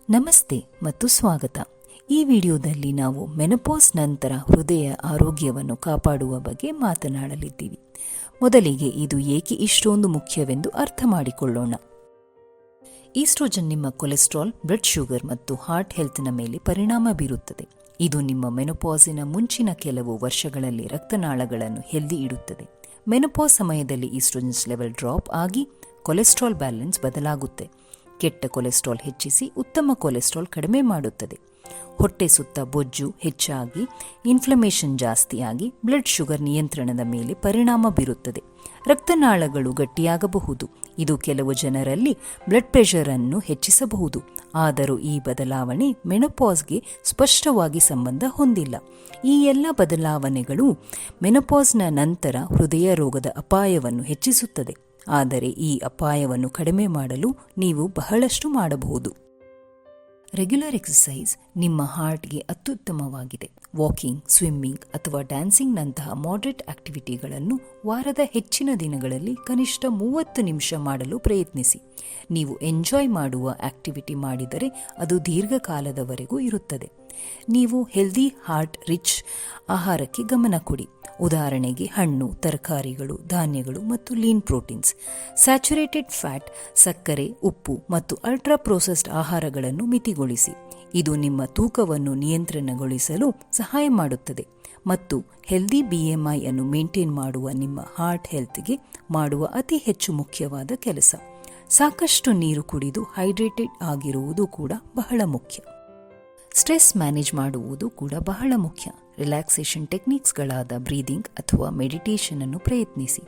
ನಮಸ್ತೆ ಮತ್ತು ಸ್ವಾಗತ. ಈ ವಿಡಿಯೋದಲ್ಲಿ ನಾವು ಮೆನೋಪಾಸ್ ನಂತರ ಹೃದಯ ಆರೋಗ್ಯವನ್ನು ಕಾಪಾಡುವ ಬಗ್ಗೆ ಮಾತನಾಡಲಿದ್ದೀವಿ. ಮೊದಲಿಗೆ ಇದು ಏಕೆ ಇಷ್ಟೊಂದು ಮುಖ್ಯವೆಂದು ಅರ್ಥ ಮಾಡಿಕೊಳ್ಳೋಣ. ಈಸ್ಟ್ರೋಜನ್ ನಿಮ್ಮ ಕೊಲೆಸ್ಟ್ರಾಲ್, ಬ್ಲಡ್ ಶುಗರ್ ಮತ್ತು ಹಾರ್ಟ್ ಹೆಲ್ತ್ನ ಮೇಲೆ ಪರಿಣಾಮ ಬೀರುತ್ತದೆ. ಇದು ನಿಮ್ಮ ಮೆನೋಪಾಸಿನ ಮುಂಚಿನ ಕೆಲವು ವರ್ಷಗಳಲ್ಲಿ ರಕ್ತನಾಳಗಳನ್ನು ಹೆಲ್ದಿ ಇಡುತ್ತದೆ. ಮೆನೋಪಾಸ್ ಸಮಯದಲ್ಲಿ ಈಸ್ಟ್ರೋಜನ್ಸ್ ಲೆವೆಲ್ ಡ್ರಾಪ್ ಆಗಿ ಕೊಲೆಸ್ಟ್ರಾಲ್ ಬ್ಯಾಲೆನ್ಸ್ ಬದಲಾಗುತ್ತೆ. ಕೆಟ್ಟ ಕೊಲೆಸ್ಟ್ರಾಲ್ ಹೆಚ್ಚಿಸಿ ಉತ್ತಮ ಕೊಲೆಸ್ಟ್ರಾಲ್ ಕಡಿಮೆ ಮಾಡುತ್ತದೆ. ಹೊಟ್ಟೆ ಸುತ್ತ ಬೊಜ್ಜು ಹೆಚ್ಚಾಗಿ ಇನ್ಫ್ಲಮೇಷನ್ ಜಾಸ್ತಿಯಾಗಿ ಬ್ಲಡ್ ಶುಗರ್ ನಿಯಂತ್ರಣದ ಮೇಲೆ ಪರಿಣಾಮ ಬೀರುತ್ತದೆ. ರಕ್ತನಾಳಗಳು ಗಟ್ಟಿಯಾಗಬಹುದು. ಇದು ಕೆಲವು ಜನರಲ್ಲಿ ಬ್ಲಡ್ ಪ್ರೆಷರ್ ಅನ್ನು ಹೆಚ್ಚಿಸಬಹುದು. ಆದರೂ ಈ ಬದಲಾವಣೆ ಮೆನೋಪಾಸ್ಗೆ ಸ್ಪಷ್ಟವಾಗಿ ಸಂಬಂಧ ಹೊಂದಿಲ್ಲ. ಈ ಎಲ್ಲ ಬದಲಾವಣೆಗಳು ಮೆನೋಪಾಸ್ನ ನಂತರ ಹೃದಯ ರೋಗದ ಅಪಾಯವನ್ನು ಹೆಚ್ಚಿಸುತ್ತದೆ. ಆದರೆ ಈ ಅಪಾಯವನ್ನು ಕಡಿಮೆ ಮಾಡಲು ನೀವು ಬಹಳಷ್ಟು ಮಾಡಬಹುದು. ರೆಗ್ಯುಲರ್ ಎಕ್ಸಸೈಸ್ ನಿಮ್ಮ ಹಾರ್ಟ್ಗೆ ಅತ್ಯುತ್ತಮವಾಗಿದೆ. ವಾಕಿಂಗ್, ಸ್ವಿಮ್ಮಿಂಗ್ ಅಥವಾ ಡ್ಯಾನ್ಸಿಂಗ್ನಂತಹ ಮಾಡರೇಟ್ ಆಕ್ಟಿವಿಟಿಗಳನ್ನು ವಾರದ ಹೆಚ್ಚಿನ ದಿನಗಳಲ್ಲಿ ಕನಿಷ್ಠ 30 ನಿಮಿಷ ಮಾಡಲು ಪ್ರಯತ್ನಿಸಿ. ನೀವು ಎಂಜಾಯ್ ಮಾಡುವ ಆಕ್ಟಿವಿಟಿ ಮಾಡಿದರೆ ಅದು ದೀರ್ಘಕಾಲದವರೆಗೂ ಇರುತ್ತದೆ. ನೀವು ಹೆಲ್ದಿ, ಹಾರ್ಟ್ ರಿಚ್ ಆಹಾರಕ್ಕೆ ಗಮನ ಕೊಡಿ. ಉದಾಹರಣೆಗೆ ಹಣ್ಣು, ತರಕಾರಿಗಳು, ಧಾನ್ಯಗಳು ಮತ್ತು ಲೀನ್ ಪ್ರೋಟೀನ್ಸ್. ಸ್ಯಾಚುರೇಟೆಡ್ ಫ್ಯಾಟ್, ಸಕ್ಕರೆ, ಉಪ್ಪು ಮತ್ತು ಅಲ್ಟ್ರಾ ಪ್ರೊಸೆಸ್ಡ್ ಆಹಾರಗಳನ್ನು ಮಿತಿಗೊಳಿಸಿ. ಇದು ನಿಮ್ಮ ತೂಕವನ್ನು ನಿಯಂತ್ರಣಗೊಳಿಸಲು ಸಹಾಯ ಮಾಡುತ್ತದೆ ಮತ್ತು ಹೆಲ್ದಿ BMI ಅನ್ನು ಮೇಂಟೈನ್ ಮಾಡುವ ನಿಮ್ಮ ಹಾರ್ಟ್ ಹೆಲ್ತ್ಗೆ ಮಾಡುವ ಅತಿ ಹೆಚ್ಚು ಮುಖ್ಯವಾದ ಕೆಲಸ. ಸಾಕಷ್ಟು ನೀರು ಕುಡಿದು ಹೈಡ್ರೇಟೆಡ್ ಆಗಿರುವುದು ಕೂಡ ಬಹಳ ಮುಖ್ಯ. ಸ್ಟ್ರೆಸ್ ಮ್ಯಾನೇಜ್ ಮಾಡುವುದು ಕೂಡ ಬಹಳ ಮುಖ್ಯ. ರಿಲ್ಯಾಕ್ಸೇಷನ್ ಟೆಕ್ನಿಕ್ಸ್ಗಳಾದ ಬ್ರೀದಿಂಗ್ ಅಥವಾ ಮೆಡಿಟೇಷನ್ ಅನ್ನು ಪ್ರಯತ್ನಿಸಿ.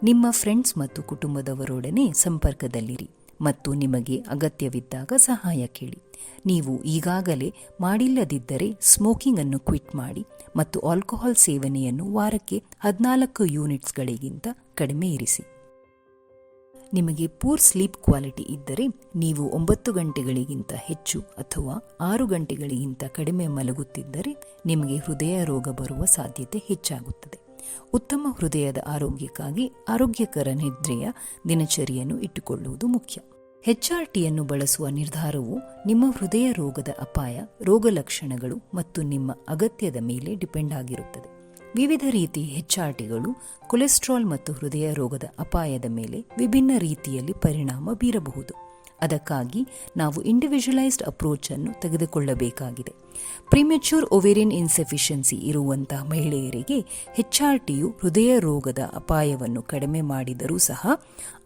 ನಿಮ್ಮ ಫ್ರೆಂಡ್ಸ್ ಮತ್ತು ಕುಟುಂಬದವರೊಡನೆ ಸಂಪರ್ಕದಲ್ಲಿರಿ ಮತ್ತು ನಿಮಗೆ ಅಗತ್ಯವಿದ್ದಾಗ ಸಹಾಯ ಕೇಳಿ. ನೀವು ಈಗಾಗಲೇ ಮಾಡಿಲ್ಲದಿದ್ದರೆ ಸ್ಮೋಕಿಂಗ್ ಅನ್ನು ಕ್ವಿಟ್ ಮಾಡಿ ಮತ್ತು ಆಲ್ಕೋಹಾಲ್ ಸೇವನೆಯನ್ನು ವಾರಕ್ಕೆ 14 ಯೂನಿಟ್ಸ್ಗಳಿಗಿಂತ ಕಡಿಮೆ ಇರಿಸಿ. ನಿಮಗೆ ಪೂರ್ ಸ್ಲೀಪ್ ಕ್ವಾಲಿಟಿ ಇದ್ದರೆ ನೀವು 9 ಗಂಟೆಗಳಿಗಿಂತ ಹೆಚ್ಚು ಅಥವಾ 6 ಗಂಟೆಗಳಿಗಿಂತ ಕಡಿಮೆ ಮಲಗುತ್ತಿದ್ದರೆ ನಿಮಗೆ ಹೃದಯ ರೋಗ ಬರುವ ಸಾಧ್ಯತೆ ಹೆಚ್ಚಾಗುತ್ತದೆ. ಉತ್ತಮ ಹೃದಯದ ಆರೋಗ್ಯಕ್ಕಾಗಿ ಆರೋಗ್ಯಕರ ನಿದ್ರೆಯ ದಿನಚರಿಯನ್ನು ಇಟ್ಟುಕೊಳ್ಳುವುದು ಮುಖ್ಯ. HRTಯನ್ನು ಬಳಸುವ ನಿರ್ಧಾರವು ನಿಮ್ಮ ಹೃದಯ ರೋಗದ ಅಪಾಯ, ರೋಗ ಲಕ್ಷಣಗಳು ಮತ್ತು ನಿಮ್ಮ ಅಗತ್ಯದ ಮೇಲೆ ಡಿಪೆಂಡ್ ಆಗಿರುತ್ತದೆ. ವಿವಿಧ ರೀತಿಯ HRTಗಳು ಕೊಲೆಸ್ಟ್ರಾಲ್ ಮತ್ತು ಹೃದಯ ರೋಗದ ಅಪಾಯದ ಮೇಲೆ ವಿಭಿನ್ನ ರೀತಿಯಲ್ಲಿ ಪರಿಣಾಮ ಬೀರಬಹುದು. ಅದಕ್ಕಾಗಿ ನಾವು ಇಂಡಿವಿಜುವಲೈಸ್ಡ್ ಅಪ್ರೋಚ್ ಅನ್ನು ತೆಗೆದುಕೊಳ್ಳಬೇಕಾಗಿದೆ. ಪ್ರಿಮೆಚ್ಯೂರ್ ಓವೇರಿಯನ್ ಇನ್ಸಫಿಷಿಯನ್ಸಿ ಇರುವಂತಹ ಮಹಿಳೆಯರಿಗೆ HRTಯು ಹೃದಯ ರೋಗದ ಅಪಾಯವನ್ನು ಕಡಿಮೆ ಮಾಡಿದರೂ ಸಹ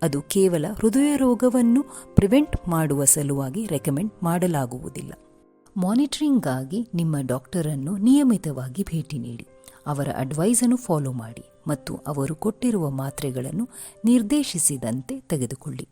ಅದು ಕೇವಲ ಹೃದಯ ರೋಗವನ್ನು ಪ್ರಿವೆಂಟ್ ಮಾಡುವ ಸಲುವಾಗಿ ರೆಕಮೆಂಡ್ ಮಾಡಲಾಗುವುದಿಲ್ಲ. ಮಾನಿಟರಿಂಗ್ಗಾಗಿ ನಿಮ್ಮ ಡಾಕ್ಟರ್ ಅನ್ನು ನಿಯಮಿತವಾಗಿ ಭೇಟಿ ನೀಡಿ. ಅವರ ಅಡ್ವೈಸ್ ಅನ್ನು ಫಾಲೋ ಮಾಡಿ ಮತ್ತು ಅವರು ಕೊಟ್ಟಿರುವ ಮಾತ್ರೆಗಳನ್ನು ನಿರ್ದೇಶಿಸಿದಂತೆ ತೆಗೆದುಕೊಳ್ಳಿ.